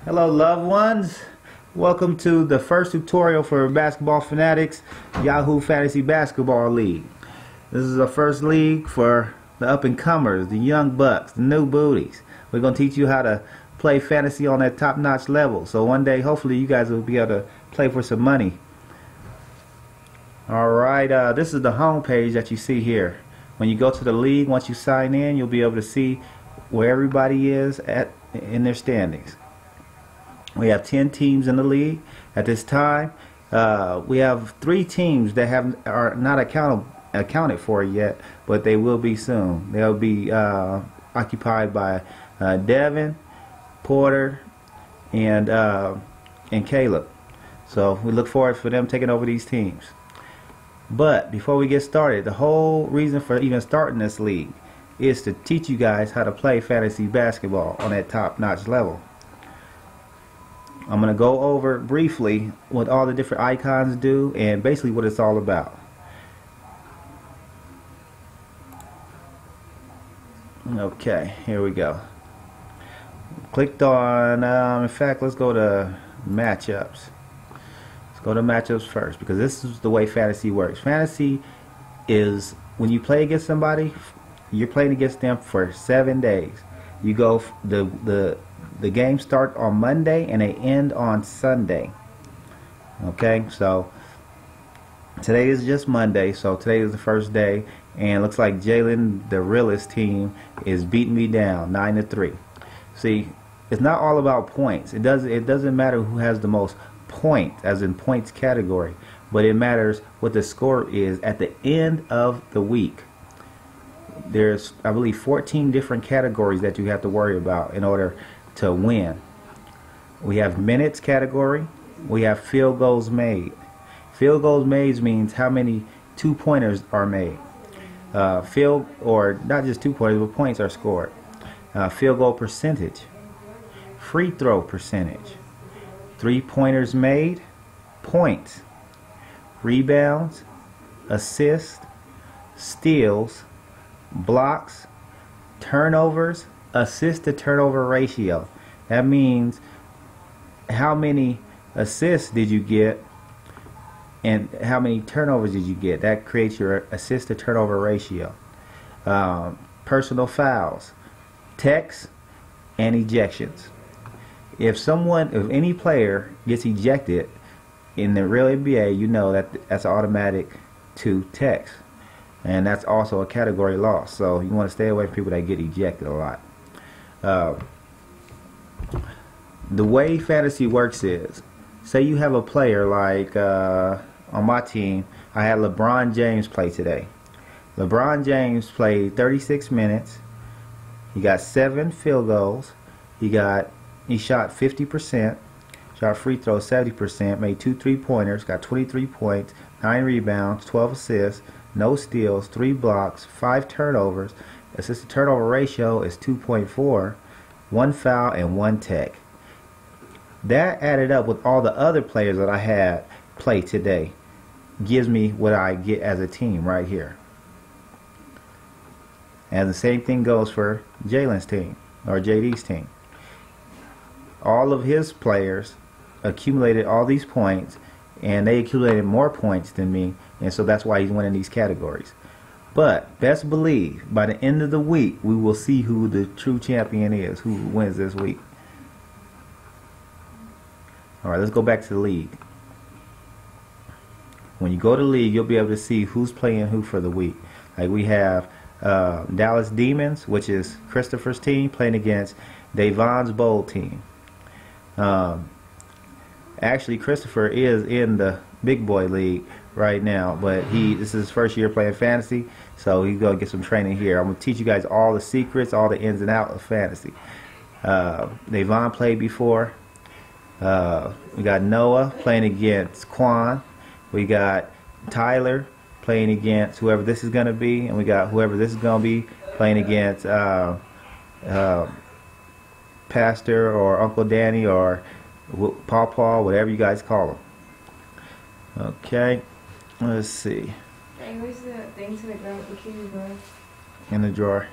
Hello loved ones, welcome to the first tutorial for Basketball Fanatics Yahoo Fantasy Basketball League. This is the first league for the up-and-comers, the young bucks, the new booties. We're going to teach you how to play fantasy on that top-notch level, so one day hopefully you guys will be able to play for some money. Alright, this is the home page that you see here. When you go to the league, once you sign in, you'll be able to see where everybody is in their standings. We have 10 teams in the league at this time. We have 3 teams that are not accounted for yet, but they will be soon. They'll be occupied by Devin, Porter, and Caleb. So we look forward for them taking over these teams. But before we get started, the whole reason for even starting this league is to teach you guys how to play fantasy basketball on that top-notch level. I'm going to go over briefly what all the different icons do and basically what it's all about. Okay, here we go. Clicked on, in fact, let's go to matchups. Let's go to matchups first, because this is the way fantasy works. Fantasy is when you play against somebody, you're playing against them for 7 days. You go, the games start on Monday and they end on Sunday. Okay, so today is just Monday, so today is the first day, and it looks like Jalen, the realest team, is beating me down 9-3. See, it's not all about points. It doesn't matter who has the most points, as in points category, but it matters what the score is at the end of the week. There's, I believe, 14 different categories that you have to worry about in order to win. We have minutes category. We have field goals made. Field goals made means how many 2-pointers are made. Or not just 2-pointers, but points are scored. Field goal percentage. Free throw percentage. 3-pointers made. Points. Rebounds. Assists. Steals. Blocks. Turnovers. Assist to turnover ratio. That means how many assists did you get and how many turnovers did you get. That creates your assist to turnover ratio. Personal fouls, techs, and ejections. If any player gets ejected in the real NBA, you know that's automatic to techs, and that's also a category loss. So you want to stay away from people that get ejected a lot. The way fantasy works is, say you have a player like on my team, I had LeBron James play today. LeBron James played 36 minutes. He got 7 field goals. He shot 50%, shot free throws 70%, made 2 3-pointers, got 23 points, 9 rebounds, 12 assists, no steals, 3 blocks, 5 turnovers. Assist to turnover ratio is 2.4, 1 foul, and 1 tech. That added up with all the other players that I had play today gives me what I get as a team right here. And the same thing goes for Jalen's team, or JD's team. All of his players accumulated all these points, and they accumulated more points than me, and so that's why he's winning these categories. But best believe, by the end of the week, we will see who the true champion is, who wins this week. Alright, let's go back to the league. When you go to the league, you'll be able to see who's playing who for the week. Like we have Dallas Demons, which is Christopher's team, playing against Davon's Bowl team. Actually, Christopher is in the big boy league right now, but this is his first year playing fantasy, so he's going to get some training here. I'm going to teach you guys all the secrets, all the ins and outs of fantasy. Davon played before. We got Noah playing against Quan. We got Tyler playing against whoever this is going to be, and we got whoever this is going to be playing against Pastor or Uncle Danny or Paw, whatever you guys call him. Okay, let's see. Hey, where's the thing to the ground? The key, bro? In the drawer.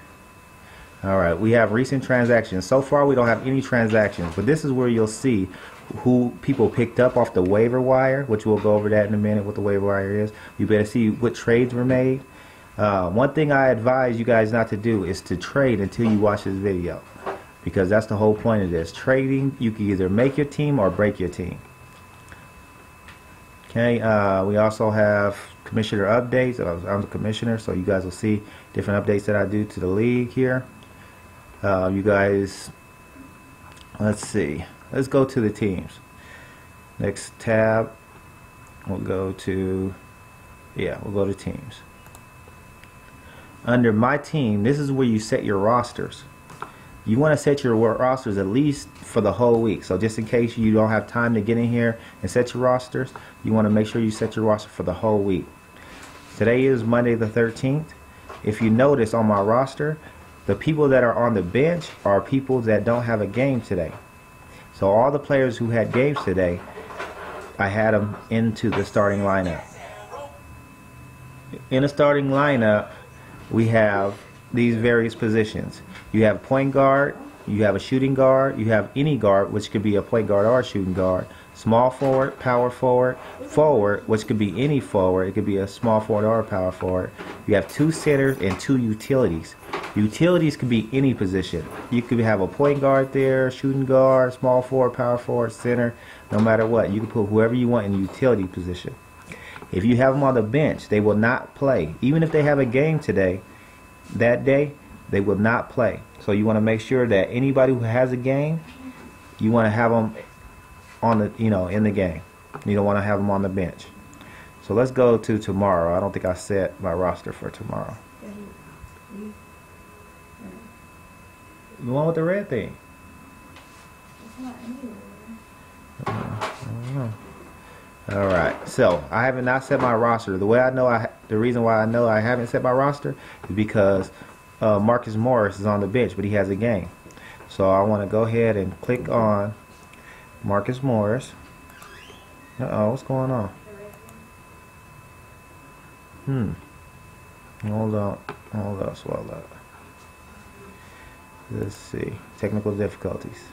Alright, we have recent transactions. So far we don't have any transactions, but this is where you'll see who people picked up off the waiver wire, which we'll go over that in a minute, what the waiver wire is. You better see what trades were made. One thing I advise you guys not to do is to trade until you watch this video, because that's the whole point of this. Trading, you can either make your team or break your team. Okay, we also have commissioner updates. I'm the commissioner, so you guys will see different updates that I do to the league here. You guys, let's see. Let's go to the teams. Next tab, we'll go to teams. Under my team, this is where you set your rosters. You want to set your rosters at least for the whole week. So just in case you don't have time to get in here and set your rosters, you want to make sure you set your roster for the whole week. Today is Monday the 13th. If you notice on my roster, the people that are on the bench are people that don't have a game today. So all the players who had games today, I had them into the starting lineup. In the starting lineup, we have these various positions. You have point guard, you have a shooting guard, you have any guard, which could be a point guard or a shooting guard, small forward, power forward, forward, which could be any forward. It could be a small forward or a power forward. You have 2 centers and 2 utilities. Utilities could be any position. You could have a point guard there, shooting guard, small forward, power forward, center, no matter what. You can put whoever you want in the utility position. If you have them on the bench, they will not play. Even if they have a game today, that day, they will not play. So you want to make sure that anybody who has a game, you want to have them on the, in the game. You don't want to have them on the bench. So let's go to tomorrow. I don't think I set my roster for tomorrow. The one with the red thing. Alright, so I have not set my roster. The way I know the reason why I know I haven't set my roster is because Marcus Morris is on the bench, but he has a game. So I want to go ahead and click on Marcus Morris. What's going on? Hold on, swallow up. Let's see. Technical difficulties.